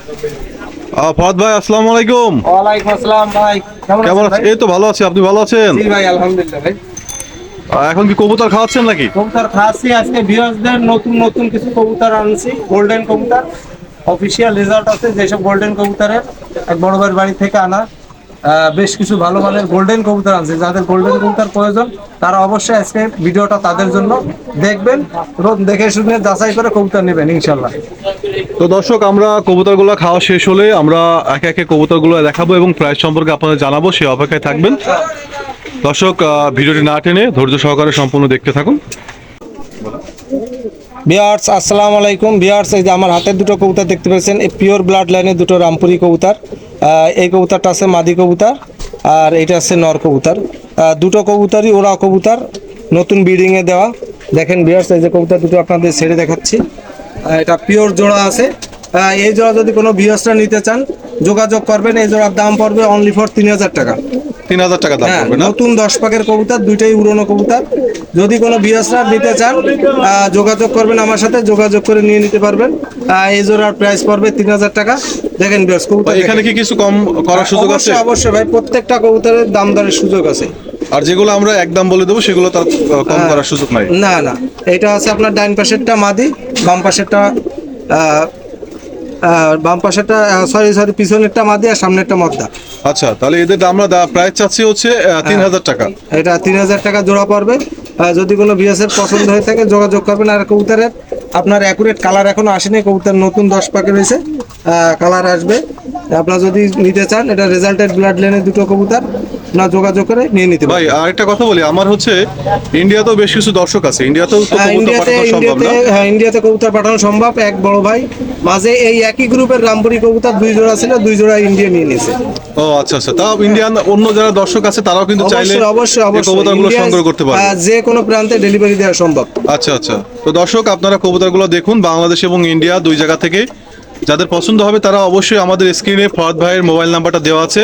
ফাহাদ ভাই, আসসালামু আলাইকুম। ওয়ালাইকুম আসসালাম ভাই, কেমন আছেন? এই তো ভালো আছি, আপনি ভালো আছেন? জি ভাই, আলহামদুলিল্লাহ ভাই। এখন কি কবুতর খাওয়াচ্ছেন নাকি? কবুতর খাসি আজকে ভিউয়ার্সদের নতুন নতুন কিছু কবুতর আনছি, গোল্ডেন কবুতর। অফিসিয়াল রেজাল্ট আছে যেসব গোল্ডেন কবুতরের, এক বড় ভাইয়ের বাড়ি থেকে আনা। বেশ কিছু ভালো মানের গোল্ডেন কবুতর আছে, যাদের গোল্ডেন কবুতর প্রয়োজন তারা অবশ্যই আজকে ভিডিওটা তাদের জন্য দেখবেন এবং দেখে শুনে যাচাই করে কবুতর নেবেন ইনশাল্লাহ। তো দর্শক, আমরা কবুতরগুলো খাওয়া শেষ হলে আমরা একে একে কবুতরগুলো দেখাবো এবং প্রাইস সম্পর্কে আপনাদের জানাবো, সেই অপেক্ষায় থাকবেন। দর্শক, ভিডিওটি না টেনে ধৈর্য সহকারে সম্পূর্ণ দেখতে থাকুন। ভিউয়ার্স আসসালামু আলাইকুম। ভিউয়ার্স, এই যে আমার হাতের দুটো কবুতর দেখতে পাচ্ছেন, এই পিওর ব্লাড লাইনের দুটো রামপুরি কবুতর। এই কবুতরটা আছে মাদি কবুতর আর এটা আছে নর কবুতর। দুটো কবুতরই ওরা কবুতর, নতুন ব্রিডিংয়ে দেওয়া। দেখেন ভিউয়ার্স, এই যে কবুতর দুটো আপনাদের ছেড়ে দেখাচ্ছি। এটা পিওর জোড়া আছে। এই জোড়া যদি কোনো ভিউয়ার্সরা নিতে চান যোগাযোগ করবেন। এই জোড়ার দাম পড়বে অনলি ফর 3000 টাকা। 3000 টাকা দাম পড়বে না? নতুন 10 পাকের কবুতর, দুইটাই উড়নো কবুতর। যদি কোনো ভিউয়ার্সরা নিতে চান যোগাযোগ করবেন আমার সাথে, যোগাযোগ করে নিয়ে নিতে পারবেন। এই জোড়ার প্রাইস পড়বে 3000 টাকা। দেখেন ভিউয়ার্স, কবুতর এখানে কি কিছু কম করার সুযোগ আছে? অবশ্যই অবশ্যই ভাই, প্রত্যেকটা কবুতরের দাম দরের সুযোগ আছে। আর যেগুলো আমরা একদম বলে দেবো সেগুলো তার কম করার সুযোগ নাই? না না, এটা আছে আপনার ডাইন পাশেরটা মাদি, বাম পাশেরটা পিছনেরটা মাদি আর সামনেরটা মদ্দা। আচ্ছা, তাহলে এদের আমরা প্রাইস চাচ্ছি হচ্ছে 3000 টাকা। এটা 3000 টাকা জোড়া পড়বে। যদি কোনো বিএসএফ পছন্দ হয়ে থাকে যোগাযোগ করবেন। আর কবুতরের আপনার অ্যাকুরেট কালার এখনো আসেনি, কবুতর নতুন 10 পাকে রয়েছে, কালার আসবে। আপনারা যদি নিতে চান, এটা রেজাল্টেড ব্লাড লাইনের দুটো কবুতর, না যোগাযোগ করে নিয়ে নিতে ভাই, পারবেন। আরেকটা কথা বলি, আমার হচ্ছে ইন্ডিয়াতেও বেশ কিছু দর্শক আছে, ইন্ডিয়াতেও তো কবুতর পাঠানো সম্ভব না? ইন্ডিয়াতে কবুতর পাঠানো সম্ভব। এক বড় ভাই মাঝে এই একই গ্রুপের রামপুরি কবুতর 2 জোড়া ছিল, 2 জোড়া ইন্ডিয়া নিয়ে নিয়েছে। ও আচ্ছা আচ্ছা, তাও ইন্ডিয়ান অন্য যারা দর্শক আছে তারাও কিন্তু চাইলে অবশ্যই এই কবুতরগুলো ইন্ডিয়া সংগ্রহ করতে পারবে। যে কোনো প্রান্তে ডেলিভারি দেওয়া সম্ভব। আচ্ছা আচ্ছা, তো দর্শক আপনারা কবুতরগুলো দেখুন, বাংলাদেশ এবং ইন্ডিয়া দুই জায়গা থেকে। যাদের পছন্দ হবে তারা অবশ্যই আমাদের স্ক্রিনে ফাহাদ ভাইয়ের মোবাইল নাম্বারটা দেওয়া আছে,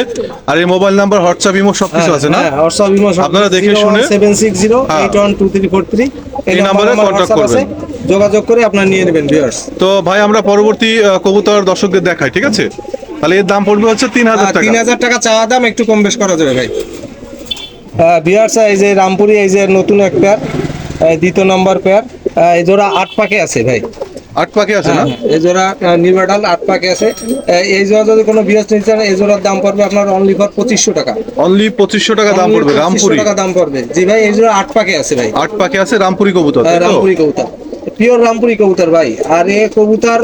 আর এই মোবাইল নাম্বার হোয়াটসঅ্যাপ ইমো সবকিছু আছে না? হোয়াটসঅ্যাপ ইমো আপনারা দেখে শুনে 760812343 এই নম্বরে কন্টাক্ট করবেন, যোগাযোগ করে আপনারা নিয়ে নেবেন ভিউয়ার্স। তো ভাই আমরা পরবর্তী কবুতর দর্শকদের দেখাই, ঠিক আছে? তাহলে এর দাম পড়বে হচ্ছে 3000 টাকা। 3000 টাকা চাওয়া দাম, একটু কম বেশ করা যাবে ভাই। ভিউয়ার্স, এই যে রামপুরি, এই যে নতুন এক পেয়ার, দ্বিতীয় নম্বর পেয়ার, এই জোড়া 8 পাকে আছে ভাই। 8 পাকে আছে না? এই জোড়া নির্বাডাল 8 পাকে আছে। এই জোড়া যদি কোনো বিয়াস নিতে চান, এই জোড়ার দাম পড়বে আপনার অনলি ফর 2500 টাকা। অনলি 2500 টাকা দাম পড়বে রামপুরি? 2500 টাকা দাম পড়বে জি ভাই। এই জোড়া 8 পাকে আছে ভাই। 8 পাকে আছে রামপুরি কবুতর, তাই তো? রামপুরি কবুতর, পিওর রামপুরি কবুতর ভাই। আর এই কবুতর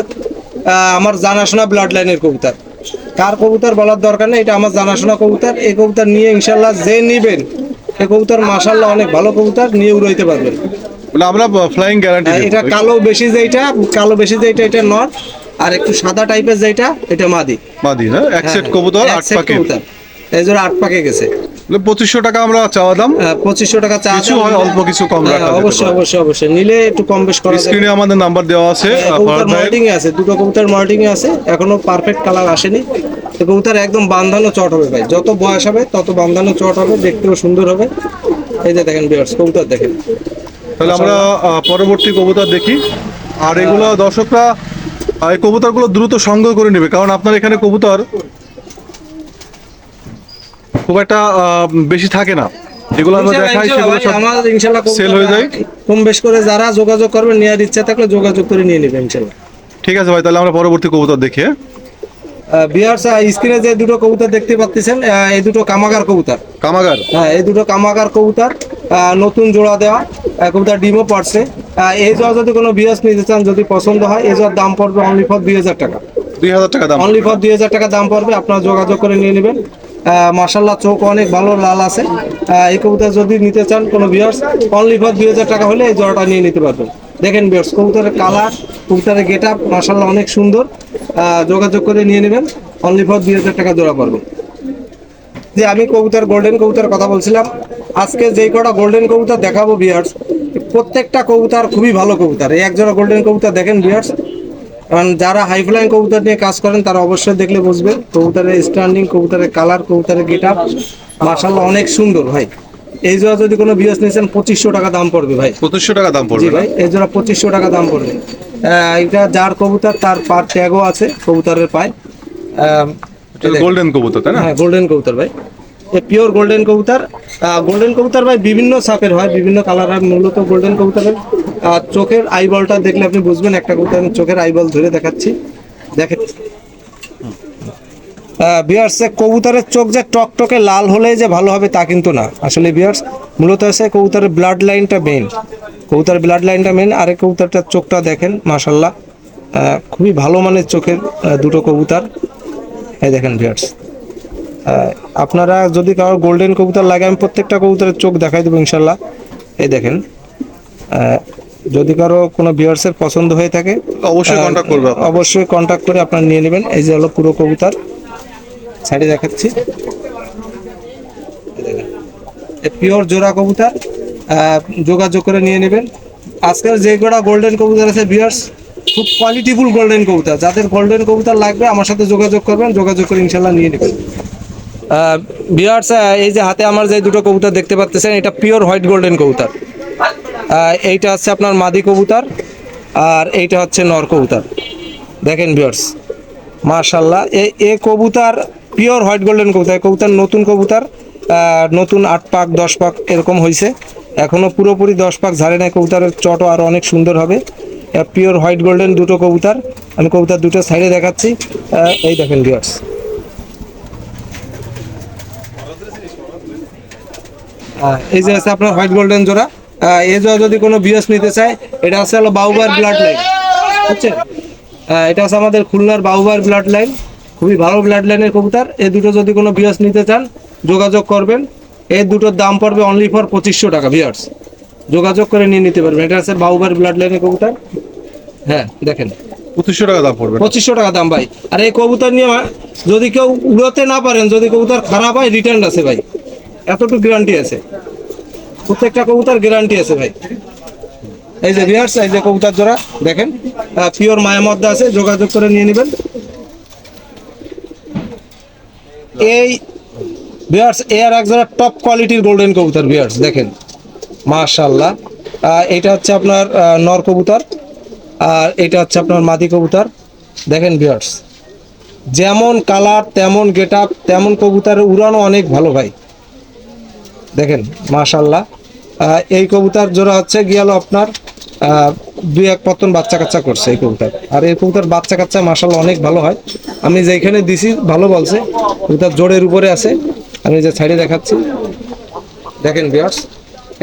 আমার জানাশোনা ব্লাড লাইনের কবুতর, কার কবুতর বলার দরকার নেই, এটা আমার জানাশোনা কবুতর। এই কবুতর নিয়ে ইনশাল্লাহ যে নিবেন, এই কবুতর মাশাআল্লাহ অনেক ভালো কবুতর, নিয়ে উড়াইতে পারবেন। মানে আমরা ফ্লাইং গ্যারান্টি দেব। এটা কালো বেশি যেটা এটা নর, আর একটু সাদা টাইপের যেটা এটা মাদি। মাদি না? এক সেট কবুতর 8 পাকে, এই জোড়া 8 পাকে গেছে। 2500 টাকা আমরা চাওয়া দাম। 2500 টাকা চা কিছু হয় অল্প কিছু কম রাখা যেতে অবশ্যই পারে। অবশ্যই অবশ্যই, নিলে একটু কম বেশ করা যাবে। স্ক্রিনে আমাদের নাম্বার দেওয়া আছে, কবুতর মার্টিং এ আছে, দুটো কবুতর মার্টিং এ আছে, এখনো পারফেক্ট কালার আসেনি। তো কবুতর একদম বান্ধানো চট হবে ভাই, যত বয়স হবে তত বান্ধানো চট হবে, দেখতেও সুন্দর হবে। এই যে দেখেন ভিউয়ার্স, কবুতর দেখেন। তাহলে আমরা পরবর্তী কবুতর দেখি। আর এগুলো দর্শকরা এই কবুতরগুলো দ্রুত সংগ্রহ করে নেবে, কারণ আপনার এখানে কবুতর খুব একটা বেশি থাকে না। যেগুলো আমরা দেখাই সেগুলো সব আমাদের ইনশাআল্লাহ সেল হয়ে যায়। কম বেশ করে যারা যোগাযোগ করবেন, নেওয়ার ইচ্ছা থাকলে যোগাযোগ করে নিয়ে নেবেন ইনশাআল্লাহ। ঠিক আছে ভাই, তাহলে আমরা পরবর্তী কবুতর দেখি। ভিউয়ার্স, স্ক্রিনে যে দুটো কবুতর দেখতে পাচ্ছেন, এই দুটো কামাগার কবুতর। কামাগার? হ্যাঁ, এই দুটো কামাগার কবুতর, নতুন জোড়া দেওয়া কবুতর, ডিমও পড়ছে। এই জোড়া যদি কোনো ভিউয়ার্স নিতে চান, যদি পছন্দ হয়, এই জোড়ার দাম পড়বে অনলি ফর 2000 টাকা। 2000 টাকা দাম? অনলি ফর 2000 টাকা দাম পড়বে, আপনারা যোগাযোগ করে নিয়ে নেবেন। মাশাআল্লাহ চোখ অনেক ভালো লাল আছে। এই কবুতর যদি নিতে চান কোনো ভিউয়ার্স, অনলি ফর 2000 টাকা হলে এই জোড়াটা নিয়ে নিতে পারবেন। দেখেন ভিউয়ার্স, কবুতরের কালার, কবুতরের গেটআপ মাশাআল্লাহ অনেক সুন্দর। যোগাযোগ করে নিয়ে নেবেন, অনলি ফর 2000 টাকা জোড়া পড়বে। যে আমি কবুতর গোল্ডেন কবুতর কথা বলছিলাম, আজকে যেই কটা গোল্ডেন কবুতর দেখাবো ভিউয়ার্স, প্রত্যেকটা কবুতর খুবই ভালো কবুতর। এই এক জোড়া গোল্ডেন কবুতর দেখেন ভিউয়ার্স, কারণ যারা হাই ফ্লাইং কবুতর নিয়ে কাজ করেন তারা অবশ্যই দেখলে বুঝবে। কবুতরের স্ট্যান্ডিং, কবুতরের কালার, কবুতরের গেটআপ মাশাআল্লাহ অনেক সুন্দর ভাই। এই জোড়া যদি কোনো বিএস নিয়েছেন 2500 টাকা দাম পড়বে ভাই। 2500 টাকা দাম জি পড়বে না? ভাই, এই জোড়া 2500 টাকা দাম পড়বে। এটা যার কবুতর তার পার ট্যাগও আছে কবুতরের পায়। গোল্ডেন কবুতর তাই না? হ্যাঁ, গোল্ডেন কবুতর ভাই, এ পিওর গোল্ডেন কবুতর। গোল্ডেন কবুতর ভাই বিভিন্ন সাপের হয়, বিভিন্ন কালার হয়, মূলত গোল্ডেন কবুতরের চোখের আইবলটা দেখলে আপনি বুঝবেন। একটা কবুতর আমি চোখের আইবল ধরে দেখাচ্ছি, দেখেন বিয়ার্স। কবুতরের চোখ যে টকটকে লাল হলে যে ভালো হবে তা কিন্তু না আসলে বিয়ার্স। মূলত আছে কবুতরের ব্লাড লাইনটা মেইন, কবুতরের ব্লাড লাইনটা মেইন। আর এই কবুতরটার চোখটা দেখেন মাশাল্লাহ, খুবই ভালো মানের চোখের দুটো কবুতর। এই দেখেন বিয়ার্স, আপনারা যদি কারোর গোল্ডেন কবুতর লাগে আমি প্রত্যেকটা কবুতরের চোখ দেখাই দেবো ইনশাল্লাহ। এই দেখেন, যদি কারো কোনো ভিউয়ার্সের পছন্দ হয়ে থাকে অবশ্যই কন্টাক্ট করবে আপনারা। অবশ্যই কন্টাক্ট করে আপনারা নিয়ে নেবেন। এই যে হলো পুরো কবুতর, সাইডে দেখাচ্ছি, পিওর জোড়া কবুতর, যোগাযোগ করে নিয়ে নেবেন। আজকাল যে কটা গোল্ডেন কবুতর আছে ভিউয়ার্স, খুব কোয়ালিটিফুল গোল্ডেন কবুতর। যাদের গোল্ডেন কবুতর লাগবে আমার সাথে যোগাযোগ করবেন, যোগাযোগ করে ইনশাল্লাহ নিয়ে নেবেন। ভিউয়ার্স, এই যে হাতে আমার যে দুটো কবুতর দেখতে পাচ্ছেন, এটা পিওর হোয়াইট গোল্ডেন কবুতর। এইটা হচ্ছে আপনার মাদি কবুতর, আর এইটা হচ্ছে নর কবুতর। দেখেন ভিউয়ার্স, মাশাআল্লাহ, এ কবুতর পিওর হোয়াইট গোল্ডেন কবুতর। কবুতর নতুন কবুতর, নতুন 8 পাক 10 পাক এরকম হয়েছে, এখনো পুরোপুরি 10 পাক ঝাড়ে নাই। কবুতরের চটও আরো অনেক সুন্দর হবে। পিওর হোয়াইট গোল্ডেন দুটো কবুতর, আমি কবুতর দুটো সাইডে দেখাচ্ছি। এই দেখেন ভিউয়ার্স, এই যে আছে আপনার হোয়াইট গোল্ডেন জোড়া। এই জোড়া যদি কোনো বিএস নিতে চায়, এটা আছে হলো বাউবার ব্লাড লাইন, বুঝছেন? এটা আছে আমাদের খুলনার বাউবার ব্লাড লাইন, খুবই ভালো ব্লাড লাইনের কবুতর। এই দুটো যদি কোনো বিএস নিতে চান যোগাযোগ করবেন। এই দুটোর দাম পড়বে অনলি ফর 2500 টাকা ভিউয়ার্স, যোগাযোগ করে নিয়ে নিতে পারবেন। এটা আছে বাউবার ব্লাড লাইনের কবুতর। হ্যাঁ দেখেন, 2500 টাকা দাম পড়বে না? 2500 টাকা দাম ভাই। আর এই কবুতর নিয়ে যদি কেউ উড়াতে না পারেন, যদি কবুতর খারাপ হয় রিটার্ন আছে ভাই, এতটুকু গ্যারান্টি আছে, প্রত্যেকটা কবুতর গ্যারান্টি আছে ভাই। এই যে ভিউয়ার্স, এই যে কবুতর জোড়া দেখেন, পিওর মায়ের মধ্যে আছে, যোগাযোগ করে নিয়ে নেবেন। এই ভিউয়ার্স, এর এক জোড়া টপ কোয়ালিটির গোল্ডেন কবুতর ভিউয়ার্স, দেখেন মাশাআল্লাহ। এটা হচ্ছে আপনার নর কবুতর, আর এটা হচ্ছে আপনার মাদি কবুতর। দেখেন ভিউয়ার্স, যেমন কালার তেমন গেটআপ তেমন কবুতরের উড়ানো অনেক ভালো ভাই। দেখেন মাশাআল্লাহ, এই কবুতর জোড়া হচ্ছে গিয়ালো আপনার 2-1 পতন বাচ্চা কাচ্চা করছে এই কবুতর। আর এই কবুতর বাচ্চা কাচ্চা মাশাআল্লাহ অনেক ভালো হয়। আমি যেখানে দিছি ভালো বলছে, কবুতর জোরের উপরে আছে। আমি যে সাইডে দেখাচ্ছি, দেখেন ভিউয়ার্স,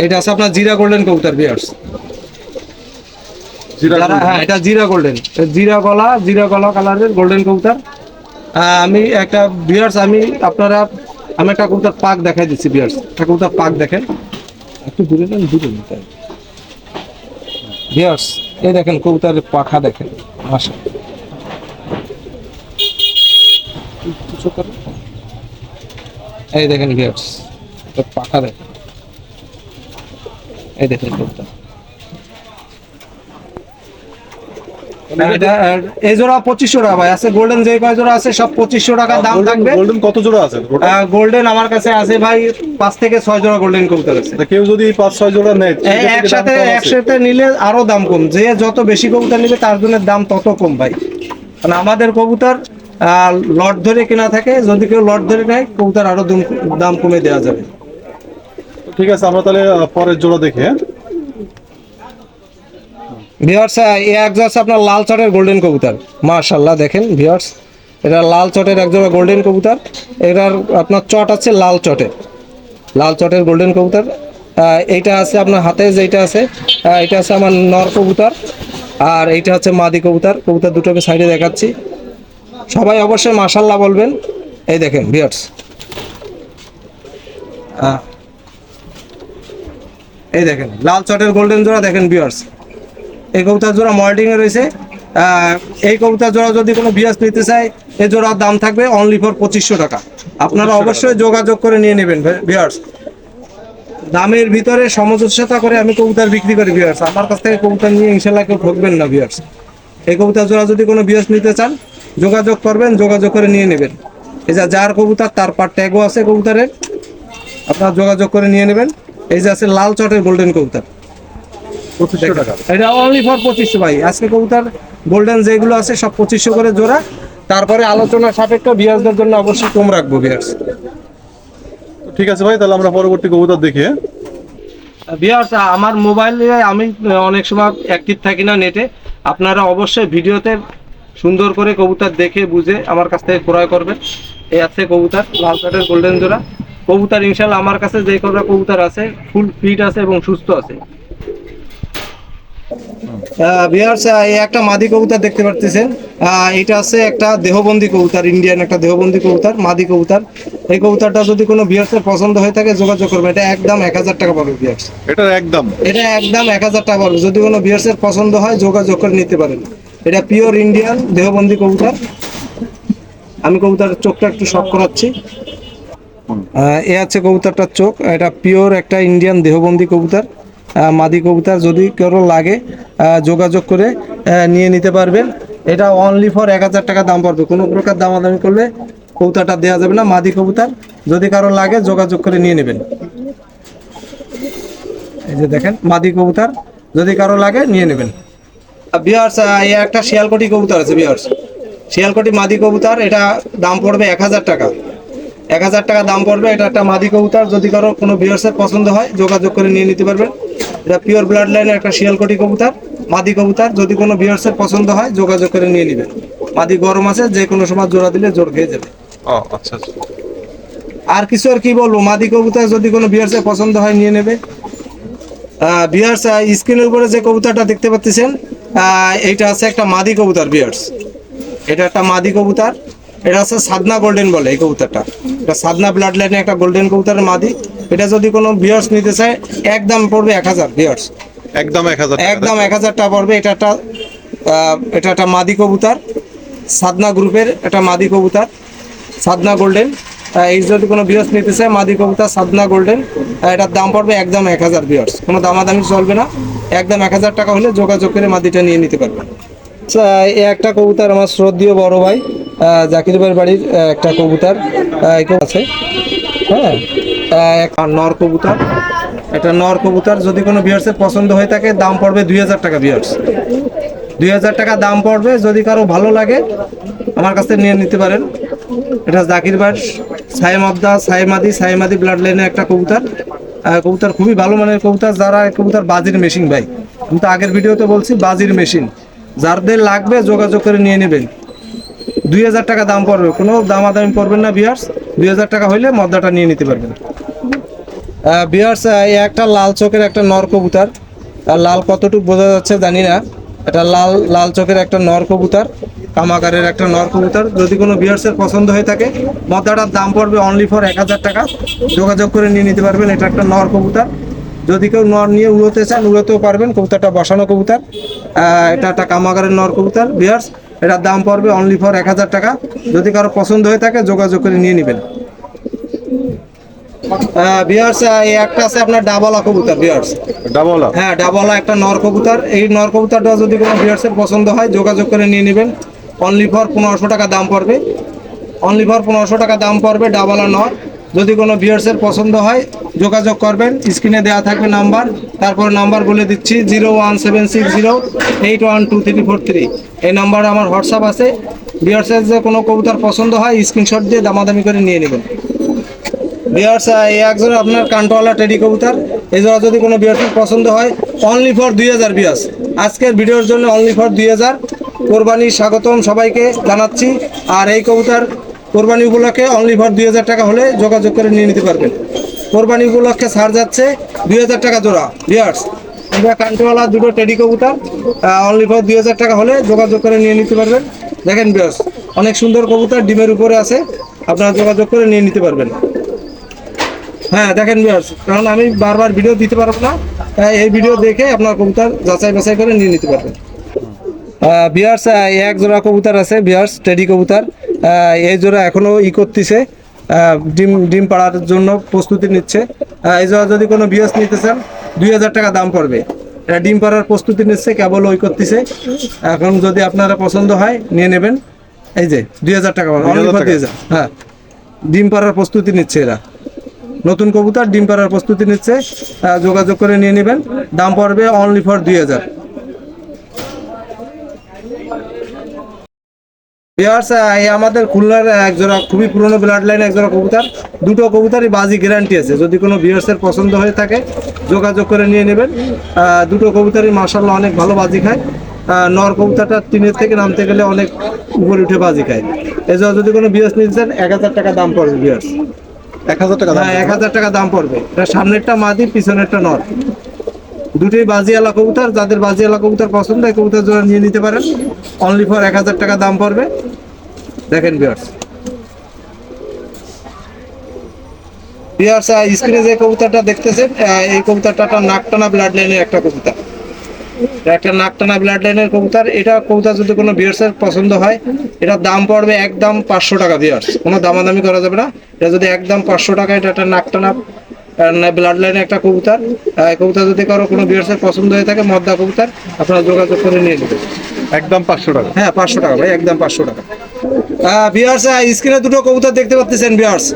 এটা আছে আপনার জিরা গোল্ডেন কবুতর ভিউয়ার্স। হ্যাঁ, এটা জিরা গোল্ডেন, জিরা গলা কালারের গোল্ডেন কবুতর। আমি একটা ভিউয়ার্স, আমি একটা কবুতর পাক দেখাই দিচ্ছি ভিউয়ার্স। একটা কবুতর পাক দেখেন, একটু দূরে নেন, দূরে নিতে হবে ভিউয়ার্স। এই দেখেন কবুতরের পাখা দেখেন মাশাআল্লাহ, এই দেখেন ভিউয়ার্স, পাখা দেখেন, এই দেখেন কবুতর। এই জোড়া 2500 টাকা ভাই। আছে গোল্ডেন যে কয় জোড়া আছে সব 2500 টাকা দাম থাকবে। গোল্ডেন কত জোড়া আছে? গোল্ডেন আমার কাছে আছে ভাই 5 থেকে 6 জোড়া গোল্ডেন কবুতর আছে। কেউ যদি 5-6 জোড়া নেয় একসাথে নিলে আরো দাম কম, যে যত বেশি কবুতর নিবে তার জন্য দাম তত কম ভাই। কারণ আমাদের কবুতর লট ধরে কেনা থাকে, যদি কেউ লট ধরে নেয় কবুতর আরো দাম কমে দেওয়া যাবে। ঠিক আছে, আমরা তাহলে পরের জোড়া দেখি। হ্যাঁ ভিউয়ার্স, এক জোড়া আছে আপনার লাল চটের গোল্ডেন কবুতর, মাশাআল্লাহ দেখেন ভিউয়ার্স, এটা লাল চটের এক জোড়া গোল্ডেন কবুতর। এটার আপনার চট আছে লাল চটের গোল্ডেন কবুতর। এইটা আছে আপনার হাতে যেটা আছে, এটা আছে আমার নর কবুতর, আর এইটা হচ্ছে মাদি কবুতর। কবুতর দুটোকে সাইডে দেখাচ্ছি, সবাই অবশ্যই মাশাআল্লাহ বলবেন। এই দেখেন ভিউয়ার্স, এই দেখেন লাল চটের গোল্ডেন জোড়া দেখেন ভিউয়ার্স। এই কবুতর জোড়া মল্টিং এ রয়েছে। এই কবুতর জোড়া যদি কোনো বিয়াস নিতে চায়, এই জোড়ার দাম থাকবে অনলি ফর 2500 টাকা। আপনারা অবশ্যই যোগাযোগ করে নিয়ে নেবেন ভিউয়ার্স। দামের ভিতরে সমঝোতা করে আমি কবুতর বিক্রি করি ভিউয়ার্স। আমার কাছ থেকে কবুতর নিয়ে ইনশাআল্লাহ কেউ ঠকবেন না ভিউয়ার্স। এই কবুতর জোড়া যদি কোনো বিয়াস নিতে চান যোগাযোগ করবেন, যোগাযোগ করে নিয়ে নেবেন। এই যার কবুতর তার পার ট্যাগও আছে কবুতরের, আপনারা যোগাযোগ করে নিয়ে নেবেন। এই যে আছে লাল চটের গোল্ডেন কবুতর, 2500 টাকা। এটা অনলি ফর 2500 ভাই। আজকে কবুতর গোল্ডেন যেগুলো আছে সব 2500 করে জোড়া। তারপরে আলোচনা সাপেক্ষ ভিউয়ার্সদের জন্য অবশ্যই কম রাখবো ভিউয়ার্স। ঠিক আছে ভাই, তাহলে আমরা পরবর্তী কবুতর দেখি। হ্যাঁ? ভিউয়ার্স, আমার মোবাইলে আমি অনেক সময় অ্যাক্টিভ থাকি না নেটে, আপনারা অবশ্যই ভিডিওতে সুন্দর করে কবুতর দেখে বুঝে আমার কাছ থেকে ক্রয় করবেন। এই আছে কবুতর লাল চটের গোল্ডেন জোড়া কবুতর। ইনশাল্লাহ আমার কাছে যে কটা কবুতর আছে ফুল ফিট আছে এবং সুস্থ আছে। ভিউয়ার্স, এই একটা মাদি কবুতর দেখতে পারতেছেন। এটা আছে একটা দেহবন্দি কবুতর, ইন্ডিয়ান একটা দেহবন্দি কবুতর, মাদি কবুতর। এই কবুতরটা যদি কোনো ভিউয়ার্সের পছন্দ হয়ে থাকে যোগাযোগ করবে। এটা একদম 1000 টাকা পড়বে ভিউয়ার্স। এটার একদম এটা একদম 1000 টাকা পড়বে। যদি কোনো ভিউয়ার্সের পছন্দ হয় যোগাযোগ করে নিতে পারেন। এটা পিওর ইন্ডিয়ান দেহবন্দি কবুতর। আমি কবুতরের চোখটা একটু শক করাচ্ছি। এ আছে কবুতরটার চোখ। এটা পিওর একটা ইন্ডিয়ান দেহবন্দি কবুতর, মাদি কবুতর। যদি কারো লাগে যোগাযোগ করে নিয়ে নিতে পারবেন। এটা অনলি ফর 1000 টাকা দাম পড়বে। কোনো প্রকার দামাদামি করলে কবুতরটা দেওয়া যাবে না। মাদি কবুতর, যদি কারো লাগে যোগাযোগ করে নিয়ে নেবেন। এই যে দেখেন মাদি কবুতর, যদি কারো লাগে নিয়ে নেবেন। ভিউয়ার্স, এই একটা শিয়ালকোটি কবুতর আছে ভিউয়ার্স। শিয়ালকোটি মাদি কবুতর, এটা দাম পড়বে 1000 টাকা। 1000 টাকা দাম পড়বে। এটা একটা মাদি কবুতর। যদি কারো কোনো ভিউয়ার্সের পছন্দ হয় যোগাযোগ করে নিয়ে নিতে পারবেন। এটা পিওর ব্লাড লাইনের একটা শিয়ালকোটি কবুতর, মাদি কবুতর। যদি কোনো ভিউয়ার্সের পছন্দ হয় যোগাযোগ করে নিয়ে নেবেন। মাদি গরম আছে, যে কোনো সময় জোড়া দিলে জোর খেয়ে যাবে। ও আচ্ছা আচ্ছা। আর কিছু আর কি বলবো, মাদি কবুতর যদি কোনো ভিউয়ার্সের পছন্দ হয় নিয়ে নেবে। ভিউয়ার্স, স্ক্রিনের উপরে যে কবুতরটা দেখতে পাচ্ছেন এইটা আছে একটা মাদি কবুতর ভিউয়ার্স। এটা একটা মাদি কবুতর। এটা হচ্ছে সাদনা গোল্ডেন বলে এই কবুতরটা। এটা সাদনা ব্লাড লাইনে একটা গোল্ডেন কবুতরের মাদি। এটা যদি কোনো ভিউয়ার্স নিতে চায় একদম পড়বে 1000 ভিউয়ার্স। একদম 1000 টাকা। একদম 1000 টাকা পড়বে। এটা একটা মাদি কবুতর, সাদনা গ্রুপের একটা মাদি কবুতর, সাদনা গোল্ডেন। এই যদি কোনো ভিউয়ার্স নিতে চায় মাদি কবুতর সাদনা গোল্ডেন, এটার দাম পড়বে একদম 1000 ভিউয়ার্স। কোনো দামাদামি চলবে না। একদম 1000 টাকা হলে যোগাযোগ করে মাদিটা নিয়ে নিতে পারবেন। এই একটা কবুতর আমার শ্রদ্ধেয় বড় ভাই জাকির ভাইয়ের বাড়ির একটা কবুতর আছে। হ্যাঁ, একটা নর কবুতর। এটা নর কবুতর। যদি কোনো ভিউয়ার্সের পছন্দ হয়ে থাকে দাম পড়বে 2000 টাকা ভিউয়ার্স। 2000 টাকা দাম পড়বে। যদি কারো ভালো লাগে আমার কাছে নিয়ে নিতে পারেন। এটা জাকির ভাই সাইমাদি ব্লাড লাইনের একটা কবুতর। কবুতর খুবই ভালো মানের কবুতর। যারা কবুতর বাজির মেশিন ভাই, আমি তো আগের ভিডিওতে বলছি বাজির মেশিন। যাদের লাগবে যোগাযোগ করে নিয়ে নেবেন। 2000 টাকা দাম পড়বে। কোনো দামাদামি পড়বেন না ভিউয়ার্স। 2000 টাকা হইলে মদ্দাটা নিয়ে নিতে পারবেন। ভিউয়ার্স, এই একটা লাল চোখের একটা নর কবুতর। আর লাল কতটুকু বোঝা যাচ্ছে জানি না। এটা লাল চোখের একটা নর কবুতর, কামাকারের একটা নর কবুতর। যদি কোনো ভিউয়ার্সের পছন্দ হয়ে থাকে মদ্দাটার দাম পড়বে অনলি ফর 1000 টাকা। যোগাযোগ করে নিয়ে নিতে পারবেন। এটা একটা নর কবুতর। যদি কেউ নর নিয়ে উড়োতে চান উড়োতেও পারবেন। কবুতরটা বসানো কবুতর। এটা একটা কামাকারের নর কবুতর ভিউয়ার্স। এটার দাম পড়বে অনলি ফর 1000 টাকা। যদি কারো পছন্দ হয়ে থাকে যোগাযোগ করে নিয়ে নেবেন। ভিউয়ার্স, এই একটা আছে আপনার ডাবলা কবুতর ভিউয়ার্স। ডাবলা? হ্যাঁ, ডাবলা একটা নর কবুতর। এই নর কবুতরটা যদি কোনো ভিউয়ার্সের পছন্দ হয় যোগাযোগ করে নিয়ে নেবেন। অনলি ফর 1500 টাকা দাম পড়বে। অনলি ফর 1500 টাকা দাম পড়বে ডাবলা নর। যদি কোনো ভিউয়ার্সের পছন্দ হয় যোগাযোগ করবেন। স্ক্রিনে দেওয়া থাকবে নাম্বার। তারপর নাম্বার বলে দিচ্ছি 01760812343। এই নাম্বারে আমার হোয়াটসঅ্যাপ আছে। ভিউয়ার্সের যে কোনো কবুতর পছন্দ হয় স্ক্রিনশট দিয়ে দামাদামি করে নিয়ে নেবেন। ভিউয়ার্স, এই একজন আপনার কান্টওয়ালা টেডি কবুতর। এই জোড়া যদি কোনো ভিউয়ার্সের পছন্দ হয় অনলি ফর 2000 ভিউয়ার্স। আজকের ভিডিওর জন্য অনলি ফর 2000। কোরবানির স্বাগতম সবাইকে জানাচ্ছি। আর এই কবুতর কোরবানি উপলক্ষে অনলি ফর 2000 টাকা হলে যোগাযোগ করে নিয়ে নিতে পারবেন। কোরবানি উপলক্ষে ছাড় যাচ্ছে 2000 টাকা জোড়া ভিউয়ার্স। এটা কান্টওয়ালা দুটো টেডি কবুতর। অনলি ফর 2000 টাকা হলে যোগাযোগ করে নিয়ে নিতে পারবেন। দেখেন ভিউয়ার্স, অনেক সুন্দর কবুতর, ডিমের উপরে আছে। আপনারা যোগাযোগ করে নিয়ে নিতে পারবেন। হ্যাঁ দেখেন ভিউয়ার্স, কারণ আমি বারবার ভিডিও দিতে পারবো না। এই ভিডিও দেখে আপনার কবুতর যাচাই বাছাই করে নিয়ে নিতে পারবেন। ভিউয়ার্স, এক জোড়া কবুতর আছে ভিউয়ার্স, টেডি কবুতর। এই জোড়া এখনো করতেছে, ডিম পাড়ার জন্য প্রস্তুতি নিচ্ছে। এই জোড়া যদি কোনো ভিউয়ার্স নিতে চান 2000 টাকা দাম পড়বে। এটা ডিম পাড়ার প্রস্তুতি নিচ্ছে, কেবল করতেছে। এখন যদি আপনারা পছন্দ হয় নিয়ে নেবেন। এই যে 2000 টাকা পড়বে। হ্যাঁ, ডিম পাড়ার প্রস্তুতি নিচ্ছে এরা। নতুন কবুতর ডিম পাড়ার প্রস্তুতি নিচ্ছে, যোগাযোগ করে নিয়ে নেবেন। দাম পড়বে অনলি ফর 2000। ভিউয়ার্স, এই আমাদের খুলনার একজোড়া খুবই পুরনো ব্লাড লাইন একজোড়া কবুতর, দুটো কবুতরই বাজি গ্যারান্টি আছে। যদি কোনো ভিউয়ার্সের পছন্দ হয়ে থাকে যোগাযোগ করে নিয়ে নেবেন। দুটো কবুতরই মাশাআল্লাহ অনেক ভালো বাজি খায়। নর কবুতরটা টিনের থেকে নামতে গেলে অনেক উপরে উঠে বাজি খায়। এছাড়া যদি কোনো ভিউয়ার্স নিতে চান 1000 টাকা দাম পড়বে ভিউয়ার্স। 1000 টাকা দাম? হ্যাঁ, 1000 টাকা দাম পড়বে। এটা সামনেরটা মাদি, পিছনেরটা নর, দুটোই বাজিওয়ালা কবুতর। যাদের বাজিওয়ালা কবুতর পছন্দ এই কবুতর জোড়া নিয়ে নিতে পারেন। অনলি ফর 1000 টাকা দাম পড়বে। দেখেন ভিউয়ার্স, স্ক্রিনে যে কবুতরটা দেখতেছেন এই কবুতরটা একটা নাকটানা ব্লাড লাইনের একটা কবুতর। একটা নাকটানা ব্লাড লাইনের কবুতর। এটা কবুতর যদি কোনো ভিউয়ার্সের পছন্দ হয় এটার দাম পড়বে একদম 500 টাকা ভিউয়ার্স। কোনো দামাদামি করা যাবে না। এটা যদি একদম 500 টাকা। এটা একটা নাকটানা ব্লাড লাইনের একটা কবুতর। কবুতর যদি কারো কোনো ভিউয়ার্সের পছন্দ হয়ে থাকে মদ্দা কবুতর, আপনারা যোগাযোগ করে নিয়ে নেবেন। একদম 500 টাকা? হ্যাঁ, 500 টাকা ভাই, একদম 500 টাকা। ভিউয়ার্স, স্ক্রিনে দুটো কবুতর দেখতে পাচ্ছেন ভিউয়ার্স,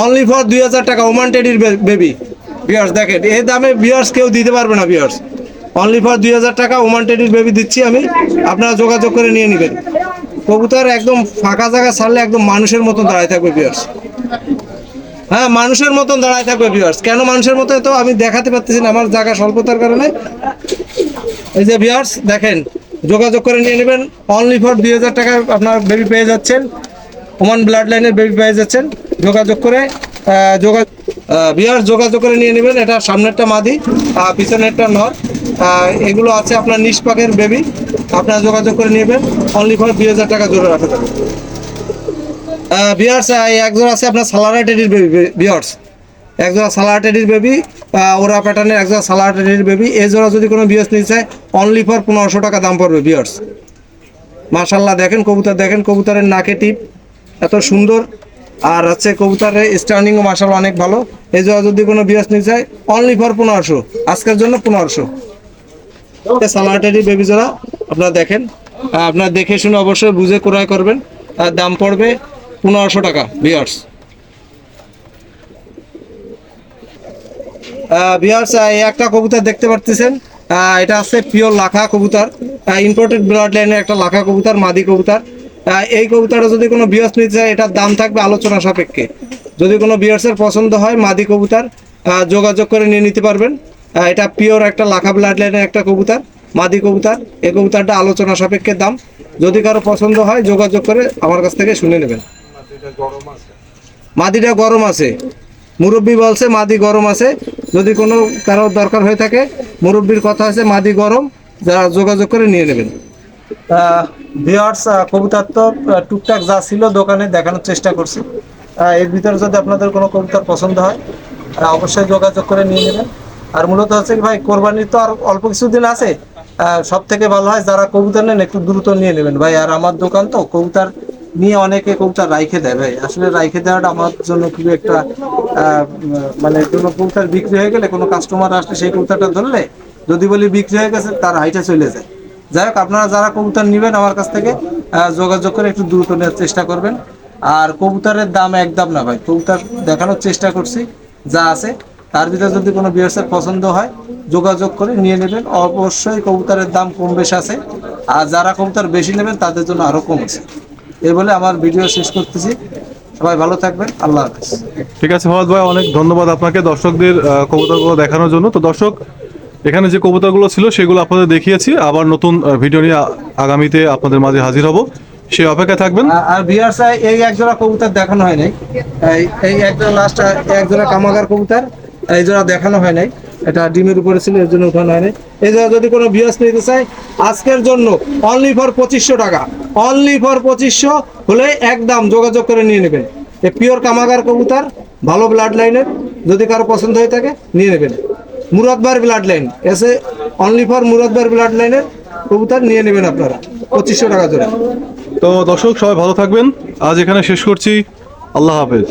অনলি ফর 2000 টাকা ওমান টেডির বেবি। ভিউয়ার্স দেখেন, এই দামে ভিউয়ার্স কেউ দিতে পারবে না ভিউয়ার্স। অনলি ফর 2000 টাকা ওমান টেডির বেবি দিচ্ছি আমি, আপনারা যোগাযোগ করে নিয়ে নেবেন। কবুতর একদম ফাঁকা জায়গা ছাড়লে একদম মানুষের মতন দাঁড়ায় থাকবে ভিউয়ার্স। হ্যাঁ, মানুষের মতন দাঁড়ায় থাকবে ভিউয়ার্স। কেন মানুষের মতো তো আমি দেখাতে পারতেছি না আমার জায়গা স্বল্পতার কারণে। এই যে ভিউয়ার্স দেখেন, যোগাযোগ করে নিয়ে নেবেন। অনলি ফর 2000 টাকায় আপনার বেবি পেয়ে যাচ্ছেন, ওমান ব্লাড লাইনের বেবি পেয়ে যাচ্ছেন। যোগাযোগ করে ভিউয়ার্স যোগাযোগ করে নিয়ে নেবেন। এটা সামনেরটা মাদি, পিছনেরটা নর। এগুলো আছে আপনার নিষ্পাকের বেবি, আপনারা যোগাযোগ করে নেবেন। অনলি ফর 2000 টাকা জোড়া রাখা যাবে। ভিউয়ার্স, একজোড়া আছে আপনার সালারা টেডির বেবি। ভিউয়ার্স, একজোড়া সালারা টেডির বেবি, ওরা প্যাটার্নের একজোড়া সালারা টেডির বেবি। এই জোড়া যদি কোনো ভিউয়ার্স নিতে চায় অনলি ফর 1500 টাকা দাম পড়বে ভিউয়ার্স। মাশাআল্লাহ দেখেন কবুতর, দেখেন কবুতরের নাকে টিপ এত সুন্দর, আর হচ্ছে কবুতরের স্ট্যান্ডিংও মাশাআল্লাহ অনেক ভালো। এই জোড়া যদি কোনো ভিউয়ার্স নিতে চায় অনলি ফর 1500, আজকের জন্য 1500। সালারা টেডির বেবি জোড়া আপনারা দেখেন, আপনারা দেখে শুনে অবশ্যই বুঝে ক্রয় করবেন। দাম পড়বে 1500 টাকা ভিউয়ার্স। ভিউয়ার্স, এই একটা কবুতর দেখতে পাচ্ছেন, এটা আছে পিওর লাখা কবুতর, ইম্পোর্টেড ব্লাড লাইনের একটা লাখা কবুতর, মাদি কবুতর। এই কবুতরটা যদি কোনো ভিউয়ার্স নিতে চায় এটার দাম থাকবে আলোচনা সাপেক্ষে। যদি কোনো ভিউয়ার্সের পছন্দ হয় মাদি কবুতর যোগাযোগ করে নিয়ে নিতে পারবেন। এটা পিওর একটা লাখা ব্লাড লাইনের একটা কবুতর, মাদি কবুতর। এই কবুতরটা আলোচনা সাপেক্ষে দাম, যদি কারো পছন্দ হয় যোগাযোগ করে আমার কাছ থেকে শুনে নেবেন। মাদিটা গরম আছে, মুরব্বি বলছে মাদি গরম আছে। যদি কোনো কারো দরকার হয়ে থাকে মুরব্বির কথা আছে মাদি গরম, যারা যোগাযোগ করে নিয়ে নেবেন। ভিউয়ার্স, কবুতর তো টুকটাক যা ছিল দোকানে দেখানোর চেষ্টা করছি। এর ভিতরে যদি আপনাদের কোনো কবুতর পছন্দ হয় অবশ্যই যোগাযোগ করে নিয়ে নেবেন। আর মূলত হচ্ছে কি ভাই, কোরবানির তো আর অল্প কিছুদিন আছে, সব থেকে ভালো হয় যারা কবুতর নেন একটু দ্রুত নিয়ে নেবেন ভাই। আর আমার দোকান তো কবুতর নিয়ে অনেকে কবুতর রাইখে দেয় ভাই, আসলে রাইখে দেওয়াটা আমার জন্য খুবই একটা মানে কোনো কবুতর বিক্রি হয়ে গেলে কোনো কাস্টমার আসলে সেই কবুতরটা ধরলে যদি বলি বিক্রি হয়ে গেছে তার হাইটা চলে যায়। যাই হোক, আপনারা যারা কবুতর নেবেন আমার কাছ থেকে যোগাযোগ করে একটু দ্রুত নেওয়ার চেষ্টা করবেন। আর কবুতরের দাম একদম না ভাই, কবুতর দেখানোর চেষ্টা করছি যা আছে তার ভিতরে যদি কোনো ভিউয়ার্সের পছন্দ হয় যোগাযোগ করে নিয়ে নেবেন। অবশ্যই কবুতরের দাম কম বেশ আছে, আর যারা কবুতর বেশি নেবেন তাদের জন্য আরও কম আছে। এই বলে আমার ভিডিও শেষ করতেছি। সবাই ভালো থাকবেন, আল্লাহ হাফেজ। ঠিক আছে ফরহাদ ভাই, অনেক ধন্যবাদ আপনাকে দর্শকদের কবুতরগুলো দেখানোর জন্য। তো দর্শক, এখানে যে কবুতরগুলো ছিল সেগুলো আপনাদের দেখিয়েছি। আবার নতুন ভিডিও নিয়ে আগামীতে আপনাদের মাঝে হাজির হব, সেই অপেক্ষায় থাকবেন। আর ভিউয়ার্স, এই একজোড়া কবুতর দেখানো হয় নাই, এই একজোড়া লাস্ট একজোড়া কামাগার কবুতর এই জোড়া দেখানো হয় নাই, এটা ডিমের উপরে ছিল এর জন্য উঠানো হয় নাই। এই জোড়া যদি কোনো ভিউয়ার্স নিতে চায় আজকের জন্য অনলি ফর 2500 টাকা, অনলি ফর 2500 হলে একদম যোগাযোগ করে নিয়ে নেবেন। এই পিওর কামাগার কবুতর, ভালো ব্লাড লাইনের, যদি কারো পছন্দ হয়ে থাকে নিয়ে নেবেন। মুরাদবার ব্লাড লাইন এসে অনলি ফর মুরাদবার ব্লাড লাইনের কবুতর নিয়ে নেবেন আপনারা 2500 টাকা জোড়া। তো দর্শক সবাই ভালো থাকবেন, আজ এখানে শেষ করছি, আল্লাহ হাফেজ।